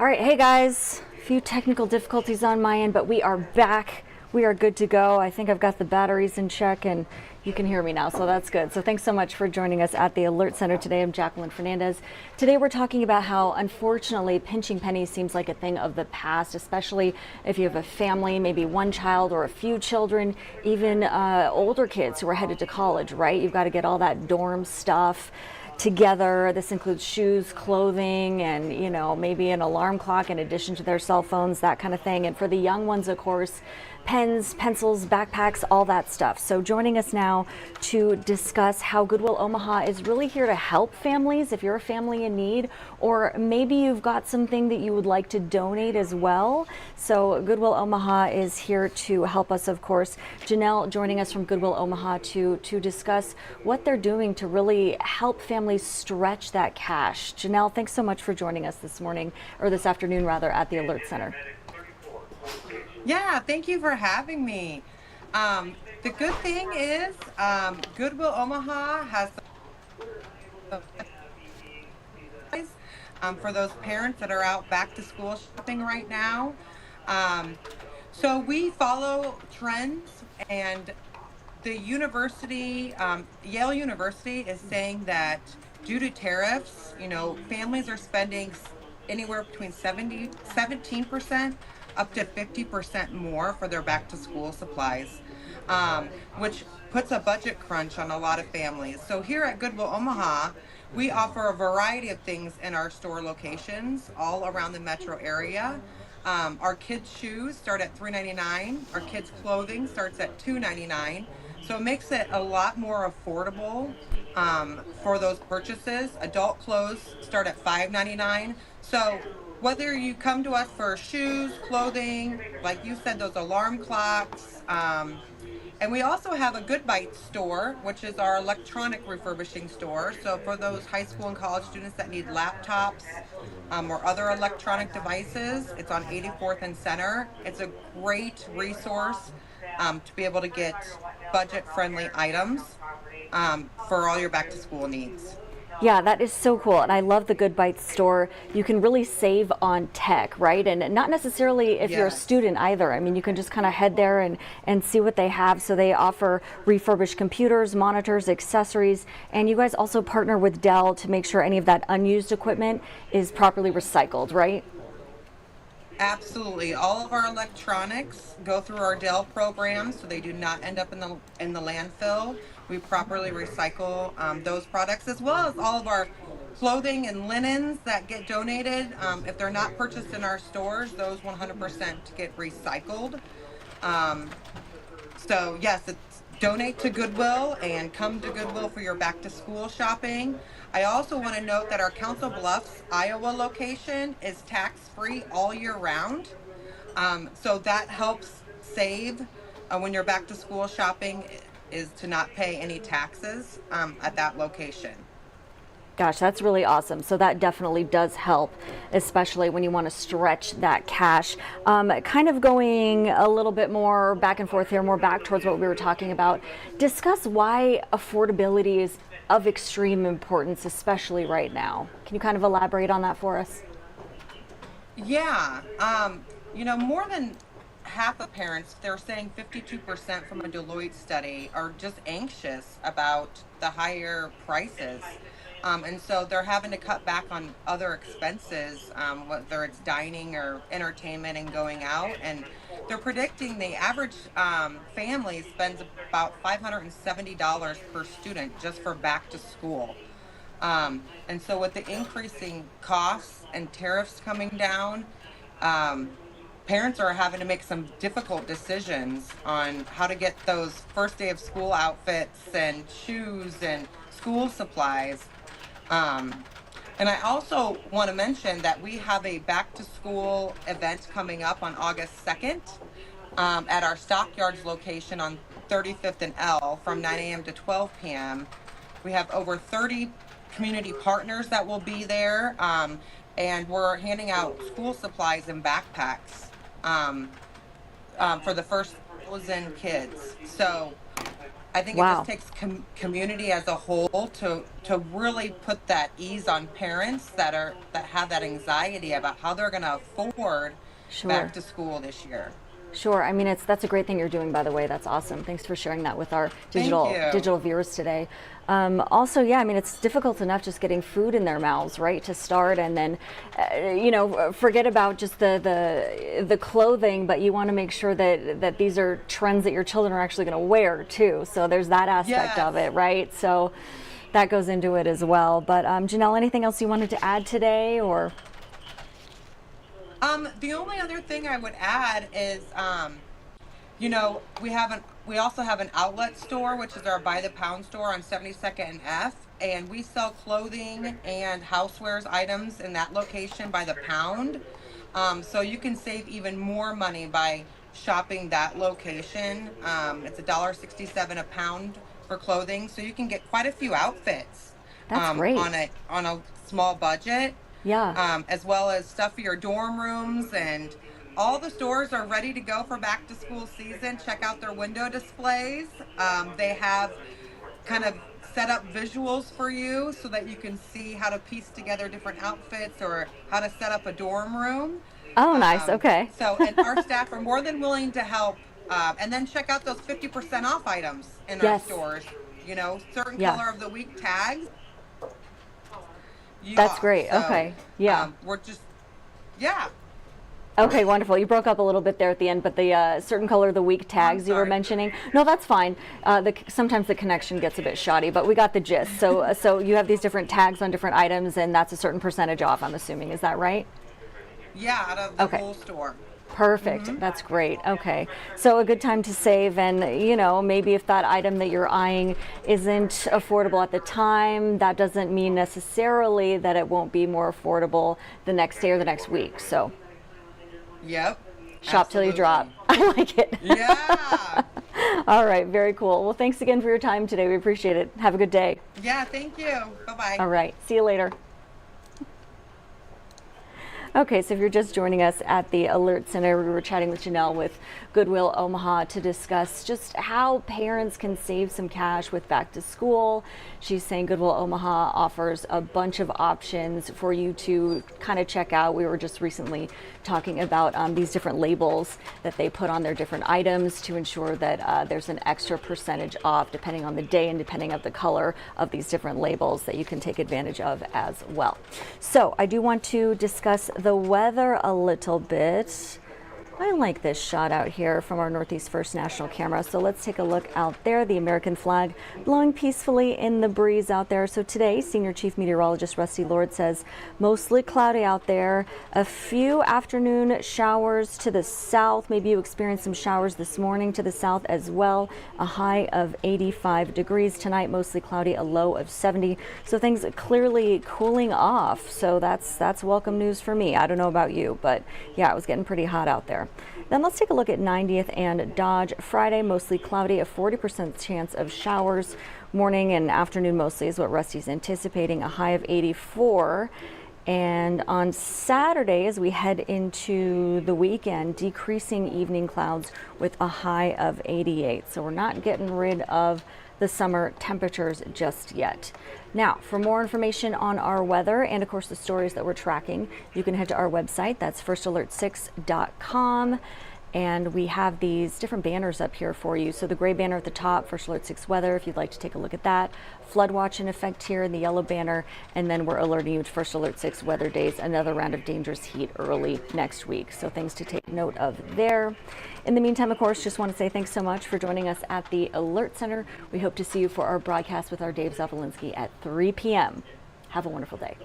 All right, hey guys, a few technical difficulties on my end, but we are back. We are good to go. I think I've got the batteries in check and you can hear me now, so that's good. So thanks so much for joining us at the Alert Center today. I'm Jacqueline Fernandez. Today we're talking about how unfortunately pinching pennies seems like a thing of the past, especially if you have a family, maybe one child or a few children, even older kids who are headed to college, right? You've got to get all that dorm stuff together. This includes shoes, clothing, and maybe an alarm clock in addition to their cell phones, that kind of thing. And for the young ones, of course, pens, pencils, backpacks, all that stuff. So joining us now to discuss how Goodwill Omaha is really here to help families if you're a family in need, or maybe you've got something that you would like to donate as well. So Goodwill Omaha is here to help us, of course. Janelle joining us from Goodwill Omaha to discuss what they're doing to really help families stretch that cash. Janelle, thanks so much for joining us this morning, or this afternoon rather, at the Alert Center. Yeah, thank you for having me. The good thing is Goodwill Omaha has for those parents that are out back to school shopping right now. So we follow trends, and the university, Yale University, is saying that due to tariffs, families are spending anywhere between 17% up to 50% more for their back to school supplies, which puts a budget crunch on a lot of families. So here at Goodwill Omaha, we offer a variety of things in our store locations all around the metro area. Our kids' shoes start at $3.99. Our kids' clothing starts at $2.99. So it makes it a lot more affordable for those purchases. Adult clothes start at $5.99. So whether you come to us for shoes, clothing, like you said, those alarm clocks, and we also have a Good Bite store, which is our electronic refurbishing store. So for those high school and college students that need laptops or other electronic devices, it's on 84th and Center. It's a great resource to be able to get budget-friendly items for all your back-to-school needs. Yeah, that is so cool. And I love the Good Bites store. You can really save on tech, right? And not necessarily if you're a student either. I mean, you can just kind of head there and see what they have. So they offer refurbished computers, monitors, accessories, and you guys also partner with Dell to make sure any of that unused equipment is properly recycled, right? Absolutely. All of our electronics go through our Dell program, so they do not end up in the landfill. We properly recycle those products, as well as all of our clothing and linens that get donated. If they're not purchased in our stores, those 100% get recycled. So yes, it's donate to Goodwill and come to Goodwill for your back to school shopping. I also want to note that our Council Bluffs, Iowa location is tax-free all year round. So that helps save when you're back to school shopping, is to not pay any taxes at that location. Gosh, that's really awesome. So that definitely does help, especially when you want to stretch that cash. Kind of going a little bit more back and forth here, more back towards what we were talking about. Discuss why affordability is of extreme importance, especially right now. Can you kind of elaborate on that for us? Yeah, more than half of parents, they're saying 52% from a Deloitte study, are just anxious about the higher prices. And so they're having to cut back on other expenses, whether it's dining or entertainment and going out. And they're predicting the average family spends about $570 per student just for back to school. And so with the increasing costs and tariffs coming down, parents are having to make some difficult decisions on how to get those first day of school outfits and shoes and school supplies. And I also want to mention that we have a back to school event coming up on August 2nd at our Stockyards location on 35th and L from 9 a.m. to 12 p.m. We have over 30 community partners that will be there, and we're handing out school supplies and backpacks for the first 1,000 kids. So I think it Wow. just takes community as a whole to really put that ease on parents that have that anxiety about how they're going to afford back Sure. to school this year. Sure. I mean, that's a great thing you're doing, by the way. That's awesome. Thanks for sharing that with our Thank you. digital viewers today. Also, yeah, I mean, it's difficult enough just getting food in their mouths, right, to start, and then, forget about just the clothing, but you want to make sure that these are trends that your children are actually going to wear too. So there's that aspect Yes. of it, right? So that goes into it as well. But Janelle, anything else you wanted to add today, or? The only other thing I would add is, we also have an outlet store, which is our by the pound store on 72nd and F, and we sell clothing and housewares items in that location by the pound. So you can save even more money by shopping that location. It's $1.67 a pound for clothing, so you can get quite a few outfits That's great. on a small budget, Yeah. as well as stuff for your dorm rooms. And all the stores are ready to go for back to school season. Check out their window displays. They have kind of set up visuals for you so that you can see how to piece together different outfits or how to set up a dorm room. Oh, nice. Okay. And our staff are more than willing to help. And then check out those 50% off items in our Yes. stores. Certain Yeah. color of the week tags. That's great. So, Okay. Yeah. We're just, yeah. Okay, wonderful. You broke up a little bit there at the end, but the certain color of the week tags you were sorry. mentioning. No, that's fine. Sometimes the connection gets a bit shoddy, but we got the gist. So you have these different tags on different items, and that's a certain percentage off, I'm assuming. Is that right? Yeah, out of the Okay. whole store. Perfect. That's great. Okay. So a good time to save, and maybe if that item that you're eyeing isn't affordable at the time, that doesn't mean necessarily that it won't be more affordable the next day or the next week. So Yep. shop till you Absolutely. drop. I like it. Yeah. All right. Very cool. Well, thanks again for your time today. We appreciate it. Have a good day. Yeah, thank you. Bye-bye. All right. See you later. Okay, so if you're just joining us at the Alert Center, we were chatting with Janelle with Goodwill Omaha to discuss just how parents can save some cash with back to school. She's saying Goodwill Omaha offers a bunch of options for you to kind of check out. We were just recently talking about these different labels that they put on their different items to ensure that there's an extra percentage off depending on the day and depending on the color of these different labels that you can take advantage of as well. So I do want to discuss the weather a little bit. I like this shot out here from our Northeast First National camera. So let's take a look out there. The American flag blowing peacefully in the breeze out there. So today, Senior Chief Meteorologist Rusty Lord says mostly cloudy out there. A few afternoon showers to the south. Maybe you experienced some showers this morning to the south as well. A high of 85 degrees tonight, mostly cloudy, a low of 70. So things clearly cooling off. So that's welcome news for me. I don't know about you, but yeah, it was getting pretty hot out there. Then let's take a look at 90th and Dodge. Friday, mostly cloudy, a 40% chance of showers. Morning and afternoon mostly is what Rusty's anticipating, a high of 84. And on Saturday, as we head into the weekend, decreasing evening clouds with a high of 88. So we're not getting rid of the summer temperatures just yet. Now, for more information on our weather and of course the stories that we're tracking, you can head to our website. That's firstalert6.com. And we have these different banners up here for you. So the gray banner at the top, First Alert 6 weather, if you'd like to take a look at that. Flood watch in effect here in the yellow banner. And then we're alerting you to First Alert 6 weather days, another round of dangerous heat early next week. So things to take note of there. In the meantime, of course, just want to say thanks so much for joining us at the Alert Center. We hope to see you for our broadcast with our Dave Zavolinsky at 3 p.m. Have a wonderful day.